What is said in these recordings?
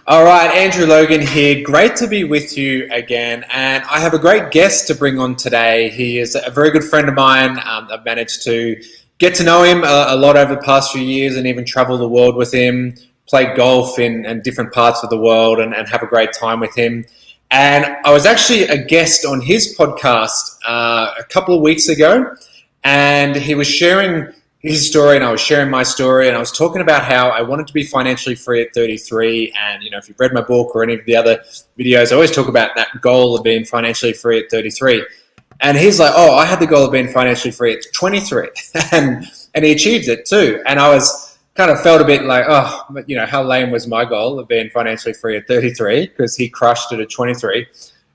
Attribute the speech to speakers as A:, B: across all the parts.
A: All right, Andrew Logan here. Great to be with you again. And I have a great guest to bring on today. He is a very good friend of mine. I've managed to get to know him a lot over the past few years and even travel the world with him, play golf in different parts of the world and have a great time with him. And I was actually a guest on his podcast a couple of weeks ago, and he was sharing his story and I was sharing my story, and I was talking about how I wanted to be financially free at 33. And if you've read my book or any of the other videos, I always talk about that goal of being financially free at 33. And he's like, "Oh, I had the goal of being financially free at 23." and he achieved it too. And I was kind of felt a bit like, "Oh, but how lame was my goal of being financially free at 33?" Because he crushed it at 23.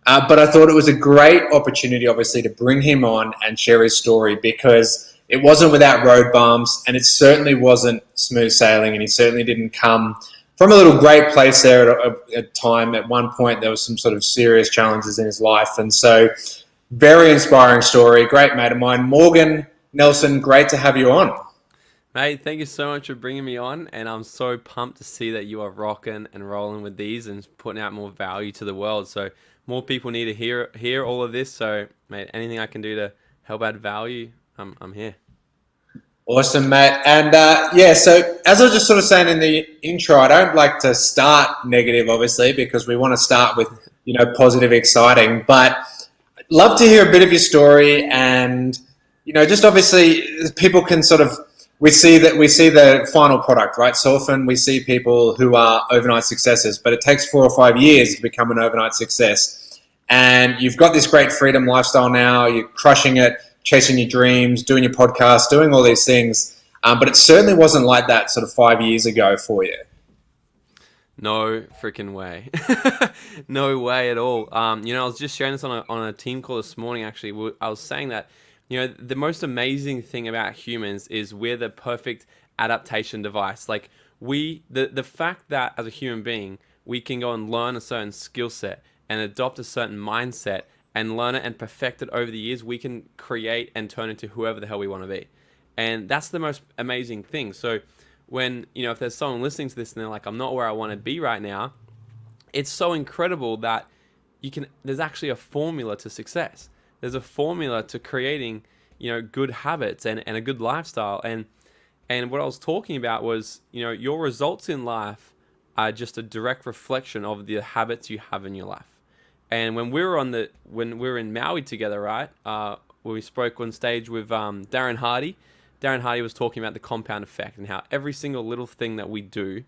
A: But I thought it was a great opportunity, obviously, to bring him on and share his story, because it wasn't without road bumps, and it certainly wasn't smooth sailing, and he certainly didn't come from a little great place there at a time. At one point, there was some sort of serious challenges in his life. And so, very inspiring story. Great mate of mine, Morgan Nelson, great to have you on.
B: Mate, thank you so much for bringing me on, and I'm so pumped to see that you are rocking and rolling with these and putting out more value to the world. So more people need to hear all of this. So, mate, anything I can do to help add value, I'm here.
A: Awesome, mate. And so as I was just sort of saying in the intro, I don't like to start negative, obviously, because we want to start with, positive, exciting. But I'd love to hear a bit of your story, and, just obviously people can sort of, we see the final product, right? So often we see people who are overnight successes, but it takes 4 or 5 years to become an overnight success. And you've got this great freedom lifestyle now, you're crushing it, chasing your dreams, doing your podcast, doing all these things. But it certainly wasn't like that sort of 5 years ago for you.
B: No freaking way. No way at all. I was just sharing this on a team call this morning, actually. I was saying that, the most amazing thing about humans is we're the perfect adaptation device. Like the fact that as a human being, we can go and learn a certain skill set and adopt a certain mindset and learn it and perfect it over the years, we can create and turn into whoever the hell we want to be. And that's the most amazing thing. So when, if there's someone listening to this and they're like, I'm not where I want to be right now, it's so incredible that there's actually a formula to success. There's a formula to creating, good habits and a good lifestyle. And what I was talking about was, your results in life are just a direct reflection of the habits you have in your life. And when we were in Maui together, right? We spoke on stage with Darren Hardy. Darren Hardy was talking about the compound effect and how every single little thing that we do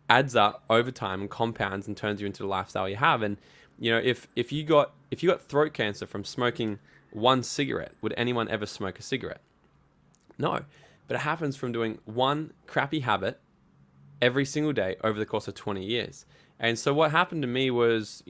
B: adds up over time and compounds and turns you into the lifestyle you have. And if you got throat cancer from smoking one cigarette, would anyone ever smoke a cigarette? No. But it happens from doing one crappy habit every single day over the course of 20 years. And so what happened to me was,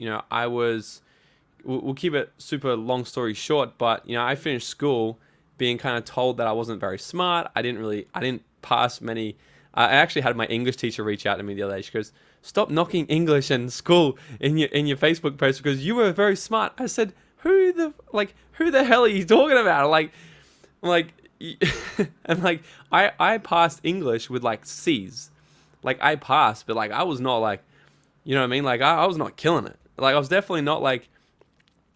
B: we'll keep it super long story short, but, I finished school being kind of told that I wasn't very smart. I didn't pass many. I actually had my English teacher reach out to me the other day. She goes, "Stop knocking English and school in your Facebook post because you were very smart." I said, who the hell are you talking about? I passed English with like C's. Like I passed, but like I was not like, you know what I mean? Like I was not killing it. Like I was definitely not like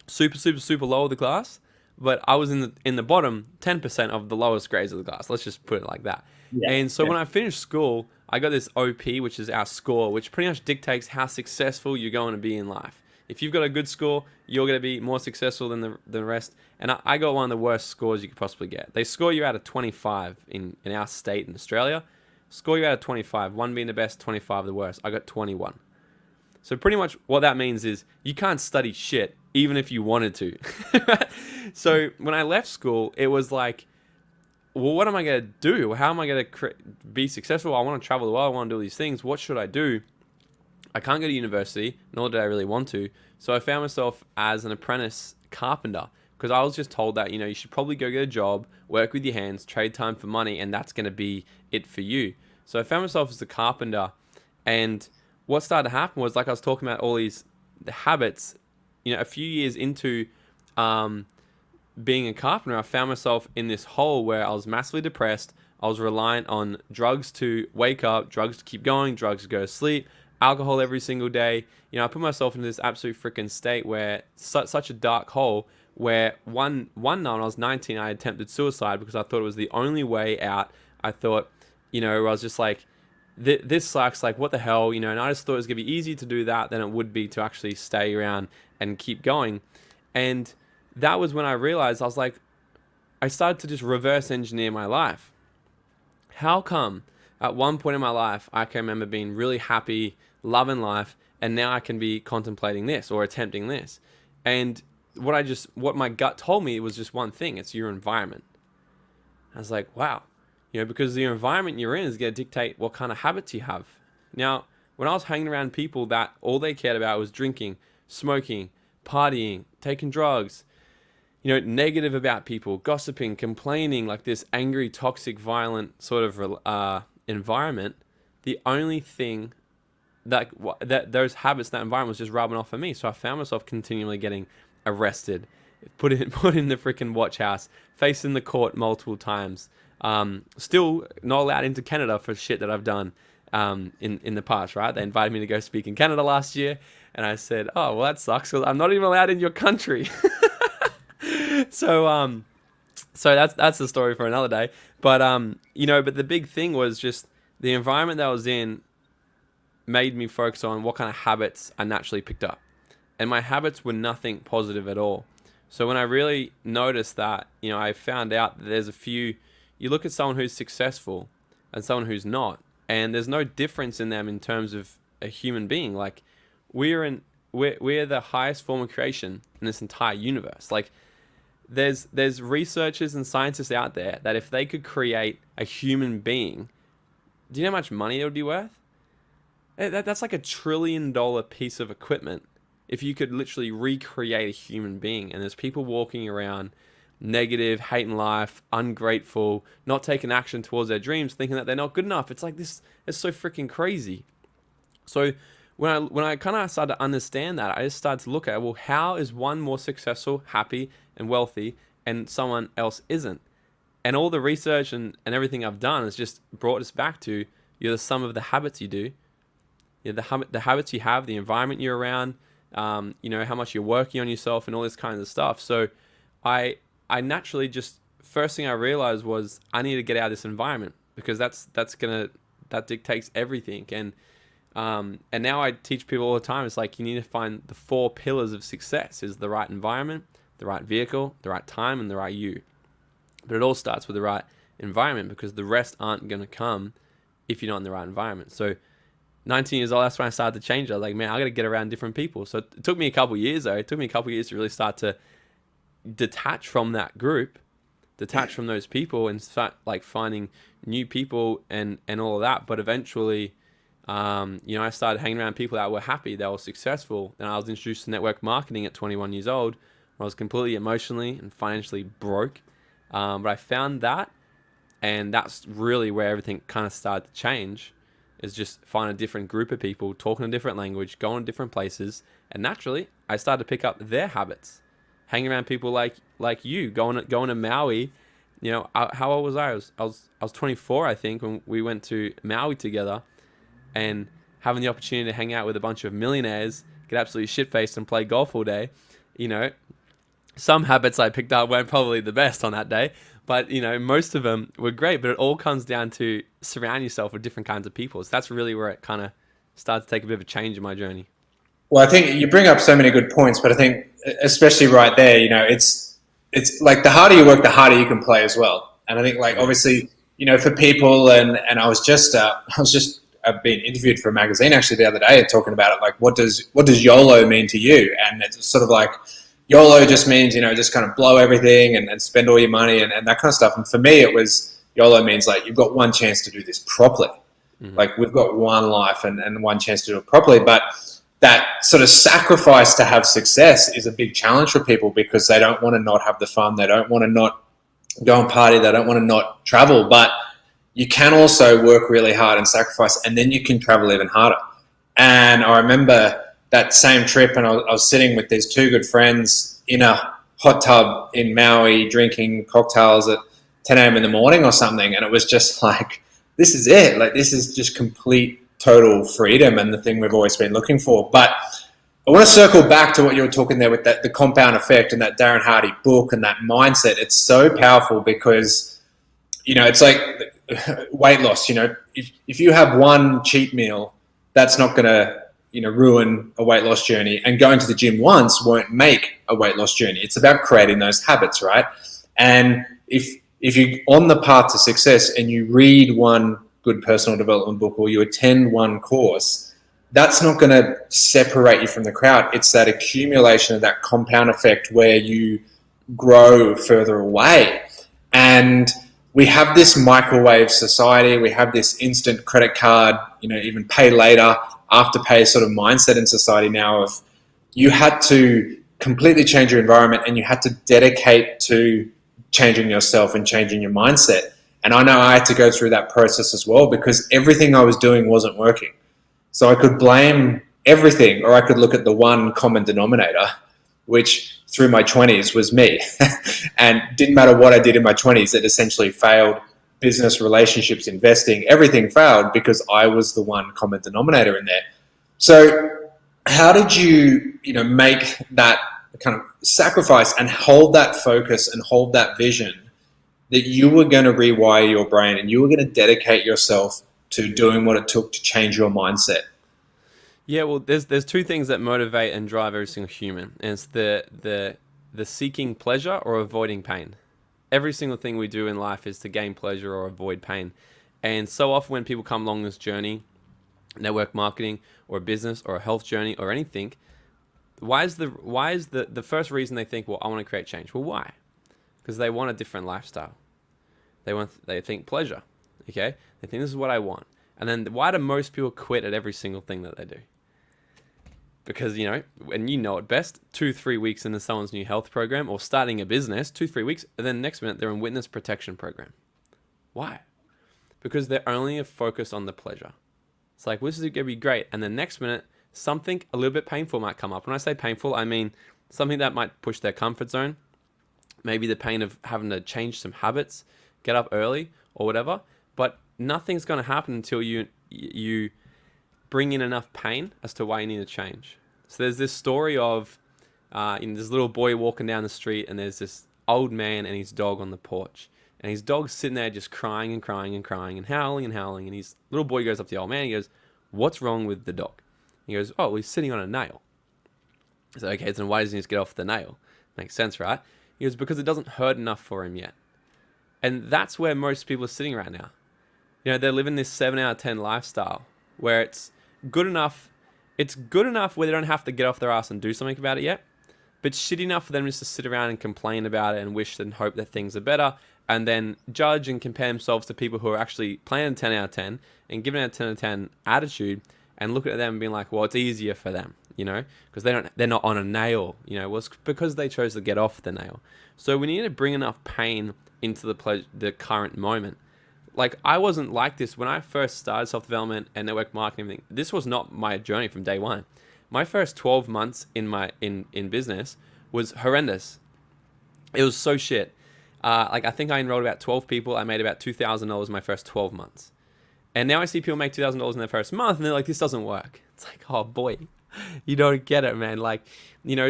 B: super, super, super low of the class, but I was in the bottom 10% of the lowest grades of the class. Let's just put it like that.
A: Yeah.
B: And so
A: Yeah.
B: when I finished school, I got this OP, which is our score, which pretty much dictates how successful you're going to be in life. If you've got a good score, you're going to be more successful than the rest. And I got one of the worst scores you could possibly get. They score you out of 25 in our state in Australia. Score you out of 25, one being the best, 25 the worst. I got 21. So pretty much what that means is you can't study shit even if you wanted to. So when I left school, it was like, well, what am I going to do? How am I going to be successful? I want to travel the world. I want to do all these things. What should I do? I can't go to university, nor did I really want to. So I found myself as an apprentice carpenter because I was just told that, you should probably go get a job, work with your hands, trade time for money, and that's going to be it for you. So I found myself as a carpenter, and what started to happen was, like I was talking about all the habits, a few years into being a carpenter, I found myself in this hole where I was massively depressed. I was reliant on drugs to wake up, drugs to keep going, drugs to go to sleep, alcohol every single day. I put myself into this absolute freaking state where such a dark hole where one night when I was 19, I attempted suicide because I thought it was the only way out. I thought, I was just like, this sucks, like what the hell, and I just thought it was going to be easier to do that than it would be to actually stay around and keep going. And that was when I realized, I was like, I started to just reverse engineer my life. How come at one point in my life, I can remember being really happy, loving life, and now I can be contemplating this or attempting this? And what my gut told me was just one thing: it's your environment. I was like, wow, because the environment you're in is going to dictate what kind of habits you have. Now, when I was hanging around people that all they cared about was drinking, smoking, partying, taking drugs, negative about people, gossiping, complaining, like this angry, toxic, violent sort of environment, the only thing that those habits, that environment was just rubbing off of me. So I found myself continually getting arrested, put in the freaking watch house, facing the court multiple times. Still not allowed into Canada for shit that I've done in the past, right? They invited me to go speak in Canada last year, and I said, oh, well, that sucks, because I'm not even allowed in your country. So that's the story for another day. But but the big thing was just the environment that I was in made me focus on what kind of habits I naturally picked up. And my habits were nothing positive at all. So when I really noticed that, I found out that there's a few, you look at someone who's successful and someone who's not, and there's no difference in them in terms of a human being. Like, we're the highest form of creation in this entire universe. Like, there's researchers and scientists out there that if they could create a human being, do you know how much money it would be worth? That's like $1 trillion piece of equipment. If you could literally recreate a human being, and there's people walking around negative, hating life, ungrateful, not taking action towards their dreams, thinking that they're not good enough. It's like, this is so freaking crazy. So when I kind of started to understand that, I just started to look at, well, how is one more successful, happy, and wealthy, and someone else isn't? And all the research and everything I've done has just brought us back to, you're the sum of the habits you do, the habits you have, the environment you're around, how much you're working on yourself, and all this kind of stuff. So I naturally just, first thing I realized was I need to get out of this environment, because that dictates everything. And now I teach people all the time, it's like, you need to find the 4 pillars of success: is the right environment, the right vehicle, the right time, and the right you. But it all starts with the right environment, because the rest aren't going to come if you're not in the right environment. So 19 years old, that's when I started to change. I was like, man, I got to get around different people. So it took me a couple of years, though. It took me a couple of years to really start to detach from that group, detach from those people, and start like finding new people and all of that. But eventually, I started hanging around people that were happy, that were successful. And I was introduced to network marketing at 21 years old, where I was completely emotionally and financially broke. But I found that, and that's really where everything kind of started to change, is just find a different group of people, talking a different language, going to different places. And naturally, I started to pick up their habits, hanging around people like you, going to Maui. How old was I? I was 24, I think, when we went to Maui together, and having the opportunity to hang out with a bunch of millionaires, get absolutely shit-faced and play golf all day. Some habits I picked up weren't probably the best on that day, but most of them were great. But it all comes down to surround yourself with different kinds of people. So that's really where it kind of started to take a bit of a change in my journey.
A: Well, I think you bring up so many good points, but I think especially right there, it's like the harder you work, the harder you can play as well. And I think, like, obviously, for people, and I was just being interviewed for a magazine actually the other day, talking about it, like, what does YOLO mean to you? And it's sort of like, YOLO just means, just kind of blow everything and spend all your money and that kind of stuff. And for me, it was, YOLO means like, you've got one chance to do this properly. Mm-hmm. Like, we've got one life and one chance to do it properly. But that sort of sacrifice to have success is a big challenge for people, because they don't want to not have the fun. They don't want to not go and party. They don't want to not travel. But you can also work really hard and sacrifice, and then you can travel even harder. And I remember that same trip, and I was sitting with these 2 good friends in a hot tub in Maui, drinking cocktails at 10 a.m. in the morning or something. And it was just like, this is it. Like, this is just complete total freedom and the thing we've always been looking for. But I want to circle back to what you were talking there with the compound effect and that Darren Hardy book and that mindset. It's so powerful because, it's like weight loss. If you have one cheat meal, that's not going to, ruin a weight loss journey. And going to the gym once won't make a weight loss journey. It's about creating those habits, right? And if you're on the path to success and you read one good personal development book or you attend one course, that's not going to separate you from the crowd. It's that accumulation of that compound effect where you grow further away. And we have this microwave society. We have this instant credit card, even pay later, afterpay sort of mindset in society now of you had to completely change your environment and you had to dedicate to changing yourself and changing your mindset. And I know I had to go through that process as well because everything I was doing wasn't working. So I could blame everything or I could look at the one common denominator, which through my 20s was me. And didn't matter what I did in my 20s, it essentially failed. Business, relationships, investing, everything failed because I was the one common denominator in there. So how did you, make that kind of sacrifice and hold that focus and hold that vision that you were going to rewire your brain and you were going to dedicate yourself to doing what it took to change your mindset?
B: Yeah, well, there's two things that motivate and drive every single human, and it's the seeking pleasure or avoiding pain. Every single thing we do in life is to gain pleasure or avoid pain. And so often when people come along this journey, network marketing or a business or a health journey or anything, why is the first reason they think, well, I want to create change? Well, why? Because they want a different lifestyle. They think pleasure. Okay? They think this is what I want. And then why do most people quit at every single thing that they do? Because, and you know it best, 2-3 weeks into someone's new health program or starting a business, 2-3 weeks, and then next minute they're in witness protection program. Why? Because they're only focused on the pleasure. It's like, well, this is going to be great. And then next minute, something a little bit painful might come up. When I say painful, I mean something that might push their comfort zone. Maybe the pain of having to change some habits, get up early or whatever. But nothing's going to happen until you bring in enough pain as to why you need to change. So there's this story of this little boy walking down the street and there's this old man and his dog on the porch. And his dog's sitting there just crying and crying and crying and howling and howling. And his little boy goes up to the old man and he goes, "What's wrong with the dog?" He goes, "Oh, he's sitting on a nail." I said, "Okay, then why doesn't he just get off the nail?" Makes sense, right? He goes, "Because it doesn't hurt enough for him yet." And that's where most people are sitting right now. They're living this 7 out of 10 lifestyle where it's good enough. It's good enough where they don't have to get off their ass and do something about it yet, but shit enough for them just to sit around and complain about it and wish and hope that things are better, and then judge and compare themselves to people who are actually playing 10 out of 10 and giving a 10 out of 10 attitude and looking at them and being like, well, it's easier for them, because they're not on a nail, well, it's because they chose to get off the nail. So we need to bring enough pain into the current moment. Like, I wasn't like this when I first started self-development and network marketing and everything. This was not my journey from day one. My first 12 months in business was horrendous. It was so shit. I think I enrolled about 12 people. I made about $2,000 my first 12 months. And now I see people make $2,000 in their first month and they're like, this doesn't work. It's like, oh boy, you don't get it, man.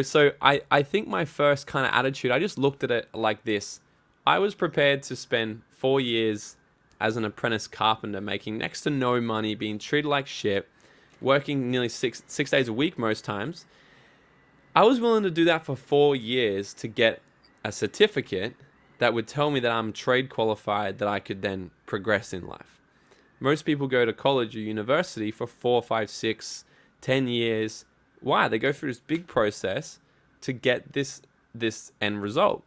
B: So I think my first kind of attitude, I just looked at it like this. I was prepared to spend 4 years as an apprentice carpenter, making next to no money, being treated like shit, working nearly six days a week most times. I was willing to do that for 4 years to get a certificate that would tell me that I'm trade qualified, that I could then progress in life. Most people go to college or university for 4, 5, 6, 10 years. Why? They go through this big process to get this end result.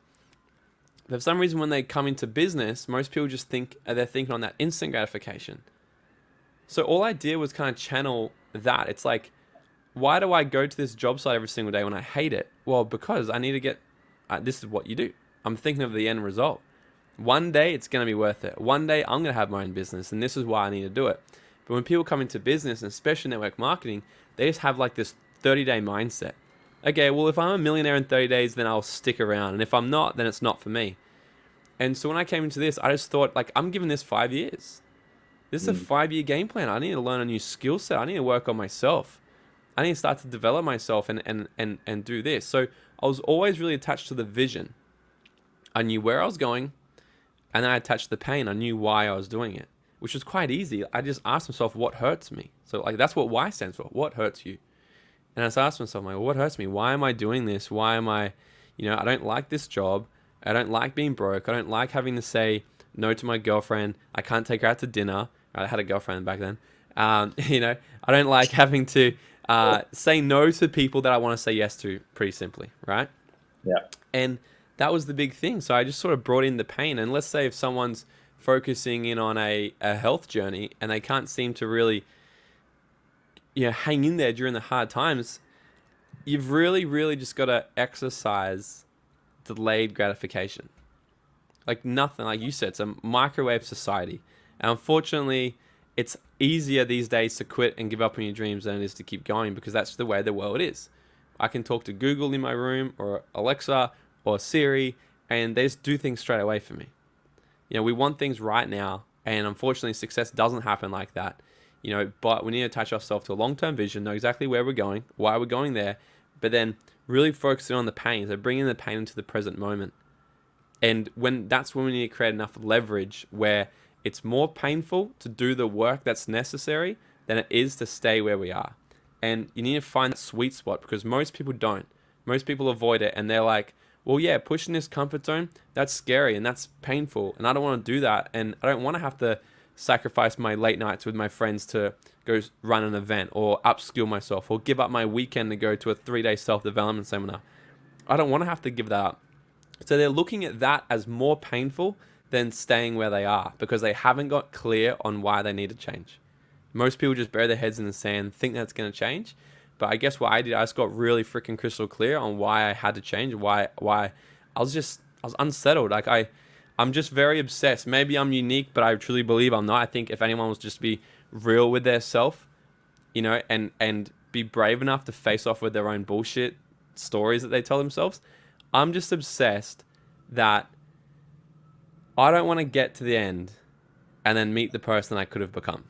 B: But for some reason, when they come into business, most people just think they're thinking on that instant gratification. So all I did was kind of channel that. It's like, why do I go to this job site every single day when I hate it? Well, because I need to get, this is what you do. I'm thinking of the end result. One day it's going to be worth it. One day I'm going to have my own business and this is why I need to do it. But when people come into business, and especially network marketing, they just have like this 30-day mindset. Okay, well, if I'm a millionaire in 30 days, then I'll stick around. And if I'm not, then it's not for me. And so when I came into this, I just thought, like, I'm giving this 5 years. This is a 5-year game plan. I need to learn a new skill set. I need to work on myself. I need to start to develop myself and do this. So I was always really attached to the vision. I knew where I was going, and then I attached the pain. I knew why I was doing it, which was quite easy. I just asked myself, what hurts me? So like that's what Y stands for. What hurts you? And I just asked myself, like, what hurts me? Why am I doing this? Why am I, I don't like this job. I don't like being broke. I don't like having to say no to my girlfriend. I can't take her out to dinner. I had a girlfriend back then. I don't like having to say no to people that I want to say yes to, pretty simply, right?
A: Yeah.
B: And that was the big thing. So I just sort of brought in the pain. And let's say if someone's focusing in on a health journey and they can't seem to really, hang in there during the hard times, you've really, really just got to exercise delayed gratification. Like nothing, like you said, it's a microwave society. And unfortunately, it's easier these days to quit and give up on your dreams than it is to keep going, because that's the way the world is. I can talk to Google in my room or Alexa or Siri, and they just do things straight away for me. We want things right now, and unfortunately, success doesn't happen like that. But we need to attach ourselves to a long-term vision, know exactly where we're going, why we're going there, but then really focusing on the pain. So bringing the pain into the present moment. And that's when we need to create enough leverage where it's more painful to do the work that's necessary than it is to stay where we are. And you need to find that sweet spot, because most people don't. Most people avoid it, and they're like, well, yeah, pushing this comfort zone, that's scary and that's painful, and I don't want to do that, and I don't want to have to sacrifice my late nights with my friends to go run an event or upskill myself or give up my weekend to go to a 3-day self-development seminar. I don't want to have to give that up. So they're looking at that as more painful than staying where they are, because they haven't got clear on why they need to change. Most people just bury their heads in the sand, think that's going to change. But I guess what I did, I just got really freaking crystal clear on why I had to change, why I was unsettled. Like I'm just very obsessed. Maybe I'm unique, but I truly believe I'm not. I think if anyone was just to be real with their self, and be brave enough to face off with their own bullshit stories that they tell themselves, I'm just obsessed that I don't want to get to the end and then meet the person I could have become.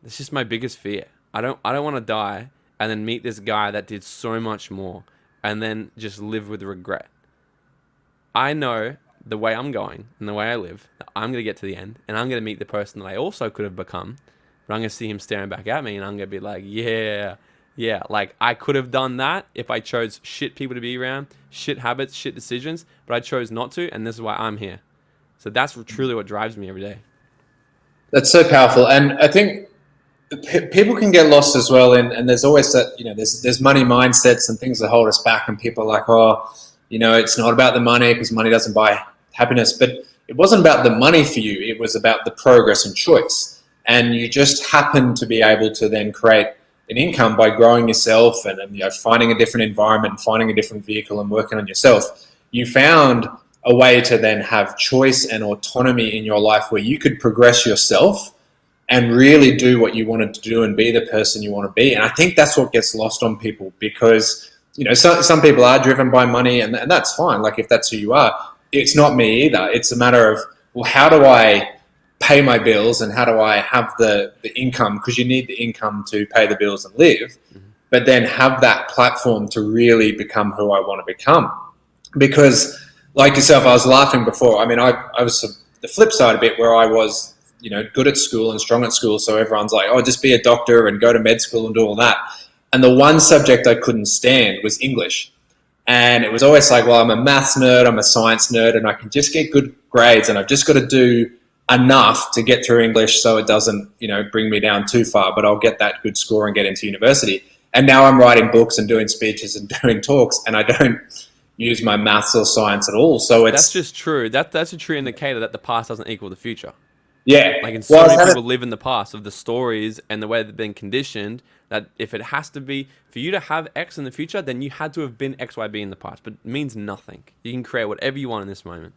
B: It's just my biggest fear. I don't want to die and then meet this guy that did so much more and then just live with regret. I know the way I'm going and the way I live, I'm going to get to the end and I'm going to meet the person that I also could have become, but I'm going to see him staring back at me and I'm going to be like, yeah, like I could have done that if I chose shit people to be around, shit habits, shit decisions, but I chose not to, and this is why I'm here. So that's truly what drives me every day.
A: That's so powerful. And I think people can get lost as well. And there's always that, there's money mindsets and things that hold us back. And people are like, it's not about the money because money doesn't buy happiness. But it wasn't about the money for you. It was about the progress and choice. And you just happen to be able to then create an income by growing yourself and finding a different environment, finding a different vehicle and working on yourself. You found a way to then have choice and autonomy in your life where you could progress yourself and really do what you wanted to do and be the person you want to be. And I think that's what gets lost on people, because some people are driven by money, and that's fine. Like if that's who you are, it's not me either. It's a matter of, well, how do I pay my bills and how do I have the income, because you need the income to pay the bills and live, but then have that platform to really become who I want to become. Because like yourself, I was laughing before. I mean, I was the flip side a bit, where I was, good at school and strong at school. So everyone's like, oh, just be a doctor and go to med school and do all that. And the one subject I couldn't stand was English. And it was always like, well, I'm a maths nerd, I'm a science nerd, and I can just get good grades, and I've just got to do enough to get through English so it doesn't, bring me down too far, but I'll get that good score and get into university. And now I'm writing books and doing speeches and doing talks, and I don't use my maths or science at all. So
B: that's just true. That's a true indicator that the past doesn't equal the future.
A: Yeah.
B: Like, and so many people live in the past of the stories and the way they've been conditioned, that if it has to be for you to have X in the future, then you had to have been X, Y, B in the past. But it means nothing. You can create whatever you want in this moment.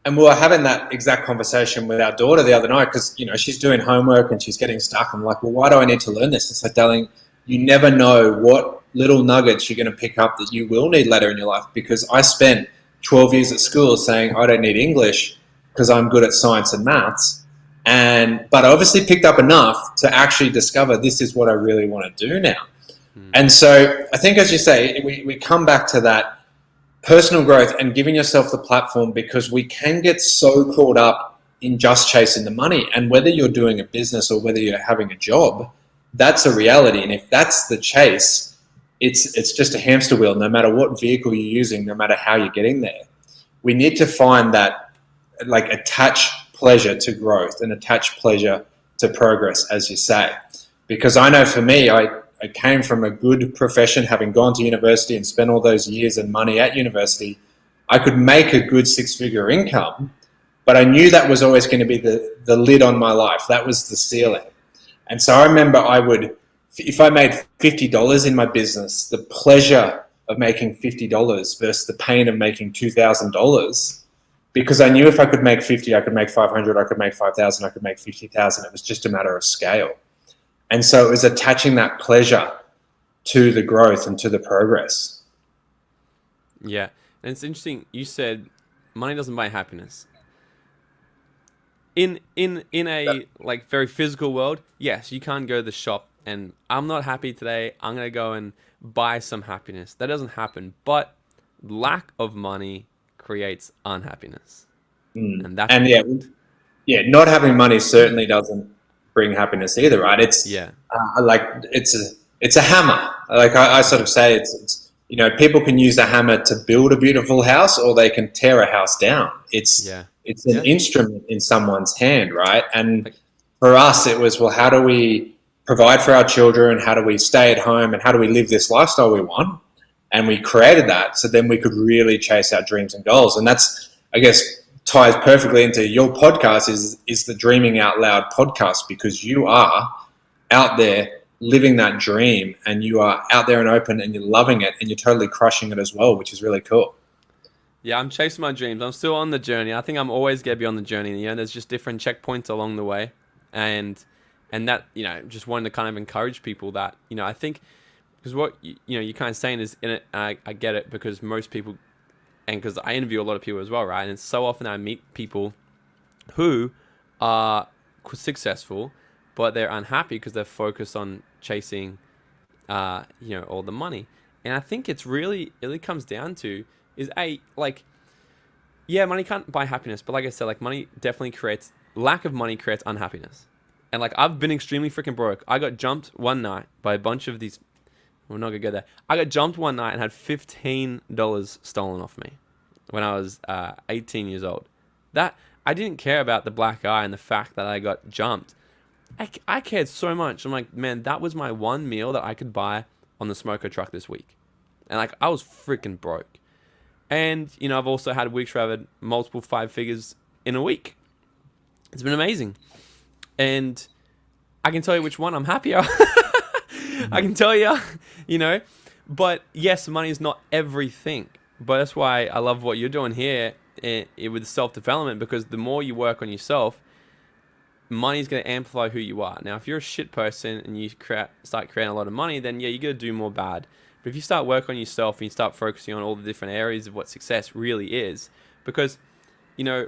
A: And we were having that exact conversation with our daughter the other night, because, she's doing homework and she's getting stuck. I'm like, well, why do I need to learn this? It's like, darling, you never know what little nuggets you're going to pick up that you will need later in your life. Because I spent 12 years at school saying I don't need English because I'm good at science and maths. But I obviously picked up enough to actually discover this is what I really want to do now. And so I think, as you say, we come back to that personal growth and giving yourself the platform, because we can get so caught up in just chasing the money. And whether you're doing a business or whether you're having a job, that's a reality. And if that's the chase, it's just a hamster wheel, no matter what vehicle you're using, no matter how you're getting there. We need to find that, like, attach pleasure to growth and attach pleasure to progress, as you say. Because I know for me, I came from a good profession, having gone to university and spent all those years and money at university. I could make a good six-figure income, but I knew that was always going to be the lid on my life. That was the ceiling. And so I remember if I made $50 in my business, the pleasure of making $50 versus the pain of making $2,000, because I knew if I could make 50, I could make 500, I could make 5,000, I could make 50,000. It was just a matter of scale. And so it was attaching that pleasure to the growth and to the progress.
B: Yeah. And it's interesting. You said money doesn't buy happiness. In a like very physical world, yes, you can't go to the shop and I'm not happy today, I'm going to go and buy some happiness. That doesn't happen. But lack of money creates unhappiness. And that's
A: not having money certainly doesn't bring happiness either, right? It's it's a hammer. Like I sort of say, it's people can use a hammer to build a beautiful house, or they can tear a house down. It's an instrument in someone's hand, right? And for us, it was, well, how do we provide for our children? How do we stay at home? And how do we live this lifestyle we want? And we created that so then we could really chase our dreams and goals. And that's, I guess, ties perfectly into your podcast is the Dreaming Out Loud podcast, because you are out there living that dream and you are out there and open and you're loving it and you're totally crushing it as well, which is really cool.
B: Yeah, I'm chasing my dreams. I'm still on the journey. I think I'm always going to be on the journey. There's just different checkpoints along the way. And that, just wanted to kind of encourage people that, I think, because what, you're kind of saying is in it, and I get it, because most people, and because I interview a lot of people as well, right? And it's so often I meet people who are successful, but they're unhappy because they're focused on chasing, all the money. And I think it really comes down to is money can't buy happiness, but like I said, like money definitely lack of money creates unhappiness. And like I've been extremely freaking broke. I got jumped one night by a bunch of these. We're not gonna go there. I got jumped one night and had $15 stolen off me when I was 18 years old. That I didn't care about the black eye and the fact that I got jumped. I cared so much. I'm like, man, that was my one meal that I could buy on the smoker truck this week. And like, I was freaking broke. And, I've also had weeks where I've had multiple 5 figures in a week. It's been amazing. And I can tell you which one I'm happier. I can tell you, but yes, money is not everything. But that's why I love what you're doing here with self-development, because the more you work on yourself, money is going to amplify who you are. Now, if you're a shit person and you start creating a lot of money, then yeah, you're going to do more bad. But if you start working on yourself and you start focusing on all the different areas of what success really is, because,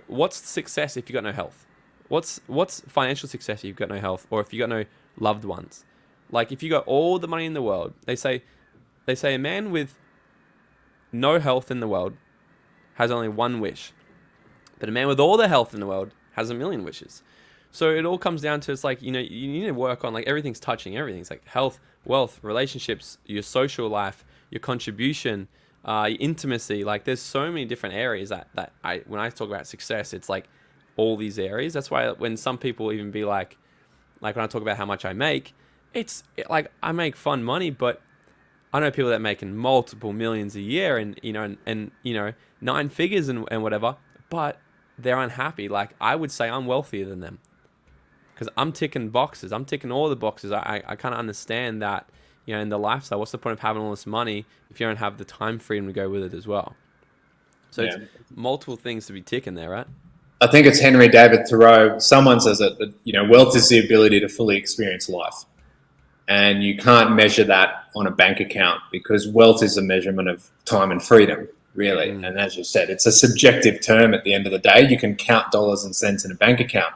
B: what's success if you've got no health? What's financial success if you've got no health, or if you've got no loved ones? Like, if you got all the money in the world, they say a man with no health in the world has only one wish, but a man with all the health in the world has 1,000,000 wishes. So it all comes down to, it's like, you need to work on, like, everything's touching everything. It's like health, wealth, relationships, your social life, your contribution, your intimacy. Like, there's so many different areas that when I talk about success, it's like all these areas. That's why when some people even be like when I talk about how much I make, it's like I make fun money, but I know people that making multiple millions a year and 9 figures and whatever, but they're unhappy. Like, I would say I'm wealthier than them because I'm ticking boxes. I'm ticking all the boxes. I kind of understand that, in the lifestyle, what's the point of having all this money if you don't have the time freedom to go with it as well? So it's multiple things to be ticking there, right?
A: I think it's Henry David Thoreau. Someone says that wealth is the ability to fully experience life. And you can't measure that on a bank account, because wealth is a measurement of time and freedom, really. And as you said, it's a subjective term at the end of the day. You can count dollars and cents in a bank account.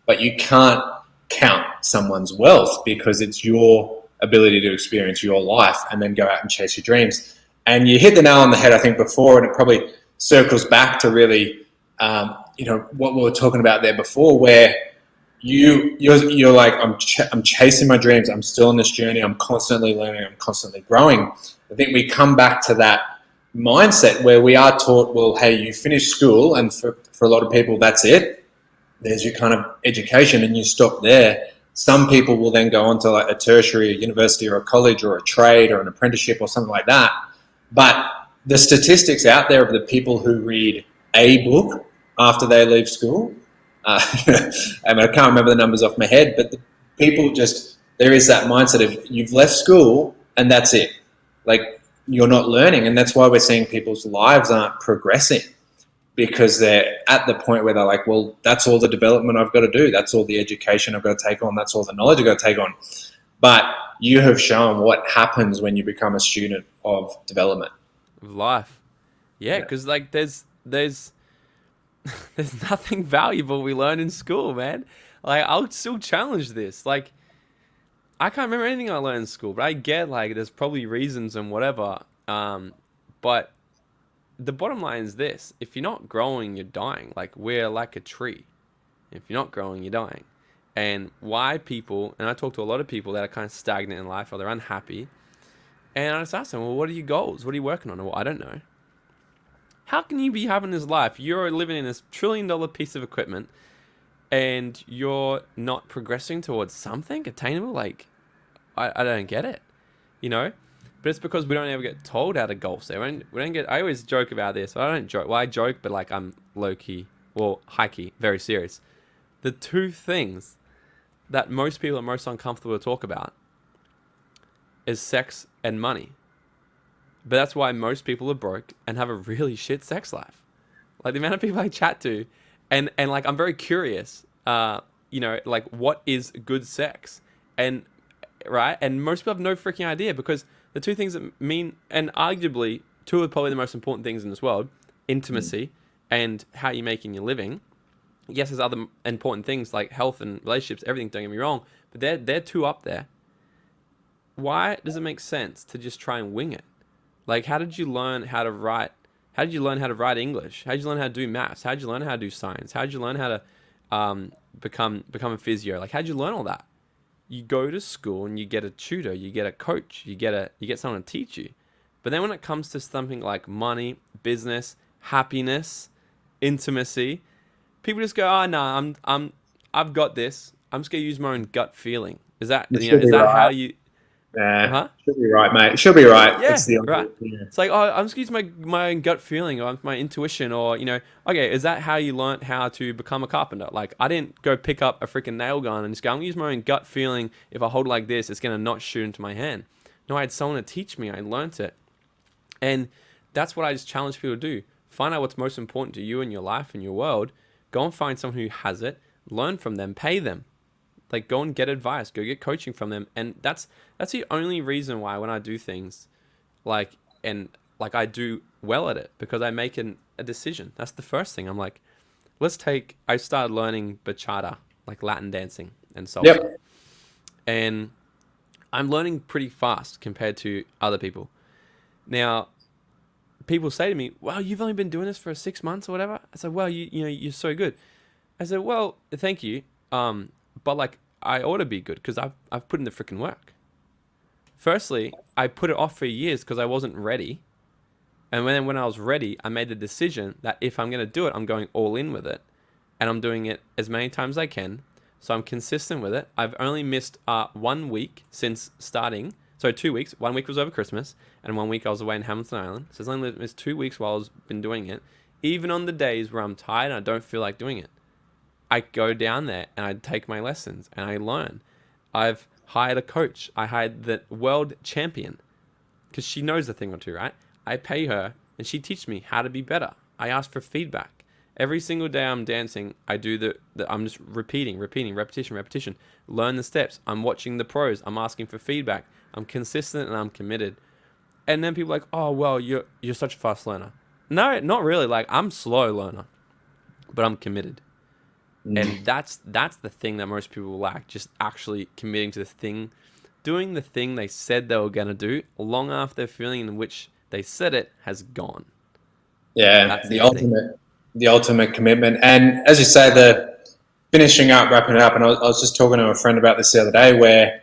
A: but you can't count someone's wealth because it's your ability to experience your life and then go out and chase your dreams. And you hit the nail on the head, I think, before, and it probably circles back to really, what we were talking about there before, where you're like, I'm chasing my dreams. I'm still on this journey. I'm constantly learning. I'm constantly growing. I think we come back to that mindset where we are taught, well, hey, you finish school, and for a lot of people, that's it. There's your kind of education, and you stop there. Some people will then go on to like a tertiary, a university, or a college, or a trade, or an apprenticeship, or something like that. But the statistics out there of the people who read a book after they leave school, I can't remember the numbers off my head, but the people there is that mindset of you've left school and that's it. Like, you're not learning, and that's why we're seeing people's lives aren't progressing, because they're at the point where they're like, well, that's all the development I've got to do. That's all the education I've got to take on. That's all the knowledge I've got to take on. But you have shown what happens when you become a student of development.
B: Of life. Yeah, because like there's there's nothing valuable we learn in school, man. Like, I'll still challenge this. Like, I can't remember anything I learned in school, but I get like there's probably reasons and whatever. But the bottom line is this: if you're not growing, you're dying. Like, we're like a tree. If you're not growing, you're dying. And why people, and I talk to a lot of people that are kind of stagnant in life or they're unhappy, and I just ask them, well, what are your goals? What are you working on? Well, I don't know. How can you be having this life? You're living in this $1 trillion piece of equipment and you're not progressing towards something attainable? Like, I don't get it, But it's because we don't ever get told how to goal set. We don't get. I always joke about this. I don't joke. Well, I joke, but like, I'm low key, high key, very serious. The two things that most people are most uncomfortable to talk about is sex and money. But that's why most people are broke and have a really shit sex life. Like, the amount of people I chat to, and like, I'm very curious, like, what is good sex? And right? And most people have no freaking idea, because the two things that mean, and arguably two of probably the most important things in this world, intimacy and how you're making your living. Yes, there's other important things like health and relationships, everything, don't get me wrong, but they're two up there. Why does it make sense to just try and wing it? Like, how did you learn how to write? How did you learn how to write English? How did you learn how to do maths? How did you learn how to do science? How did you learn how to become a physio? Like, how did you learn all that? You go to school and you get a tutor, you get a coach, you get someone to teach you. But then when it comes to something like money, business, happiness, intimacy, people just go, "Oh no, I've got this. I'm just gonna use my own gut feeling." Is that how you?
A: Should be right, mate. Should be right.
B: Yeah,
A: it's the
B: right.
A: Yeah.
B: It's like, oh, I'm just using my own gut feeling or my intuition, or okay, is that how you learned how to become a carpenter? Like, I didn't go pick up a freaking nail gun and just go, I'm gonna use my own gut feeling. If I hold it like this, it's gonna not shoot into my hand. No, I had someone to teach me. I learned it, and that's what I just challenge people to do. Find out what's most important to you in your life and your world. Go and find someone who has it. Learn from them. Pay them. Like, go and get advice, go get coaching from them. And that's the only reason why when I do things I do well at it, because I make a decision. That's the first thing. I'm like, I started learning bachata, like Latin dancing and salsa.
A: Yep.
B: And I'm learning pretty fast compared to other people. Now, people say to me, well, you've only been doing this for 6 months or whatever. I said, well, you're so good. I said, well, thank you. But like, I ought to be good because I've put in the freaking work. Firstly, I put it off for years because I wasn't ready. And when I was ready, I made the decision that if I'm going to do it, I'm going all in with it. And I'm doing it as many times as I can. So I'm consistent with it. I've only missed 1 week since starting. So 2 weeks. 1 week was over Christmas. And 1 week I was away in Hamilton Island. So it's only missed 2 weeks while I've been doing it. Even on the days where I'm tired and I don't feel like doing it, I go down there and I take my lessons and I learn. I've hired a coach. I hired the world champion because she knows a thing or two, right? I pay her and she teaches me how to be better. I ask for feedback. Every single day I'm dancing, I do I'm just repeating, repetition. Learn the steps. I'm watching the pros. I'm asking for feedback. I'm consistent and I'm committed. And then people are like, oh, well, you're such a fast learner. No, not really. Like, I'm slow learner, but I'm committed. And that's the thing that most people lack, just actually committing to the thing, doing the thing they said they were going to do long after the feeling in which they said it has gone.
A: Yeah,
B: That's
A: the ultimate commitment. And as you say, the finishing up, wrapping it up, and I was just talking to a friend about this the other day, where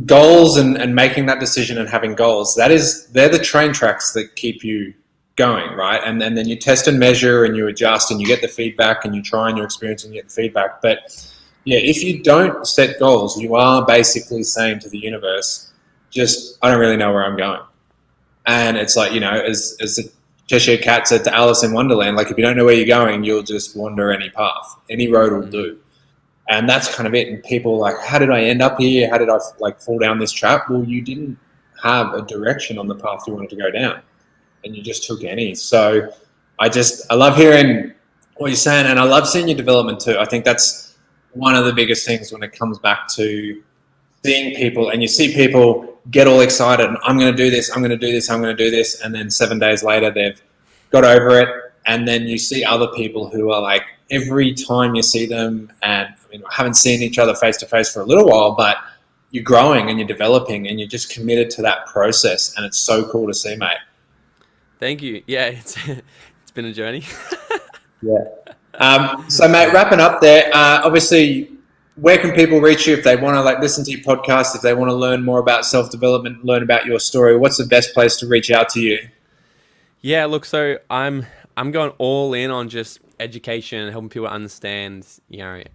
A: goals and making that decision and having goals, they're the train tracks that keep you going, right? And then you test and measure and you adjust and you get the feedback and you try and you experience and you get the feedback. But yeah, if you don't set goals, you are basically saying to the universe, just, I don't really know where I'm going. And it's like, as the Cheshire Cat said to Alice in Wonderland, like, if you don't know where you're going, you'll just wander any path. Any road will do. And that's kind of it. And people are like, how did I end up here? How did I fall down this trap? Well, you didn't have a direction on the path you wanted to go down, and you just took any. So I love hearing what you're saying, and I love seeing your development too. I think that's one of the biggest things when it comes back to seeing people, and you see people get all excited and I'm going to do this, I'm going to do this, I'm going to do this. And then 7 days later, they've got over it. And then you see other people who are like, every time you see them, and I mean, I haven't seen each other face to face for a little while, but you're growing and you're developing and you're just committed to that process. And it's so cool to see, mate.
B: Thank you. Yeah, it's been a journey.
A: Yeah. So, mate, wrapping up there, obviously, where can people reach you if they want to listen to your podcast, if they want to learn more about self-development, learn about your story? What's the best place to reach out to you?
B: Yeah, look, so I'm going all in on just education and helping people understand,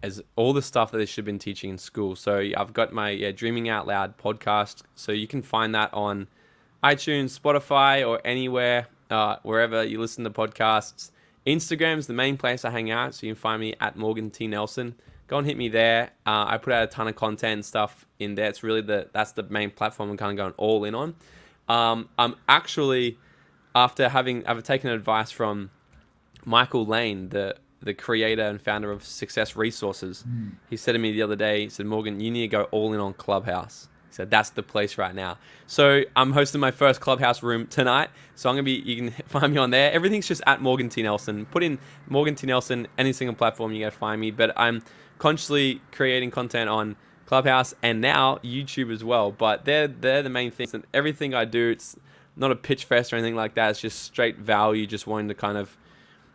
B: as all the stuff that they should have been teaching in school. So I've got my Dreaming Out Loud podcast. So you can find that on iTunes, Spotify, or anywhere, wherever you listen to podcasts. Instagram's the main place I hang out, so you can find me at Morgan T. Nelson. Go and hit me there. I put out a ton of content and stuff in there. It's really that's the main platform I'm kind of going all in on. I'm actually, after I've taken advice from Michael Lane, the creator and founder of Success Resources. He said to me the other day, he said, Morgan, you need to go all in on Clubhouse. He said, that's the place right now. So I'm hosting my first Clubhouse room tonight. So you can find me on there. Everything's just at Morgan T. Nelson. Put in Morgan T. Nelson, any single platform, you gotta find me. But I'm consciously creating content on Clubhouse and now YouTube as well. But they're the main things. And everything I do, it's not a pitch fest or anything like that. It's just straight value, just wanting to kind of,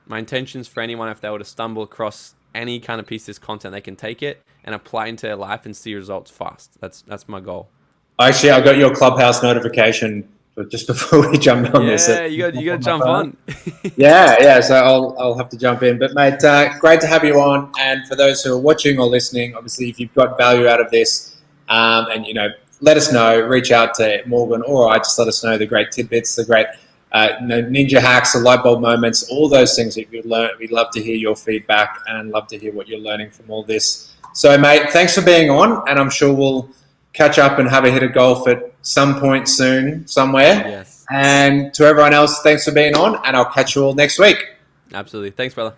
B: my intentions for anyone, if they were to stumble across any kind of piece of this content, they can take it and apply into their life and see results fast. That's my goal.
A: Actually, I got your Clubhouse notification just before we jumped on this.
B: Yeah, you got to jump on.
A: Yeah. So I'll have to jump in. But mate, great to have you on. And for those who are watching or listening, obviously, if you've got value out of this, and let us know. Reach out to Morgan or I. Just let us know the great tidbits, the great ninja hacks, the light bulb moments, all those things that you've learned. We'd love to hear your feedback and love to hear what you're learning from all this. So, mate, thanks for being on, and I'm sure we'll catch up and have a hit of golf at some point soon, somewhere.
B: Yes.
A: And to everyone else, thanks for being on, and I'll catch you all next week.
B: Absolutely. Thanks, brother.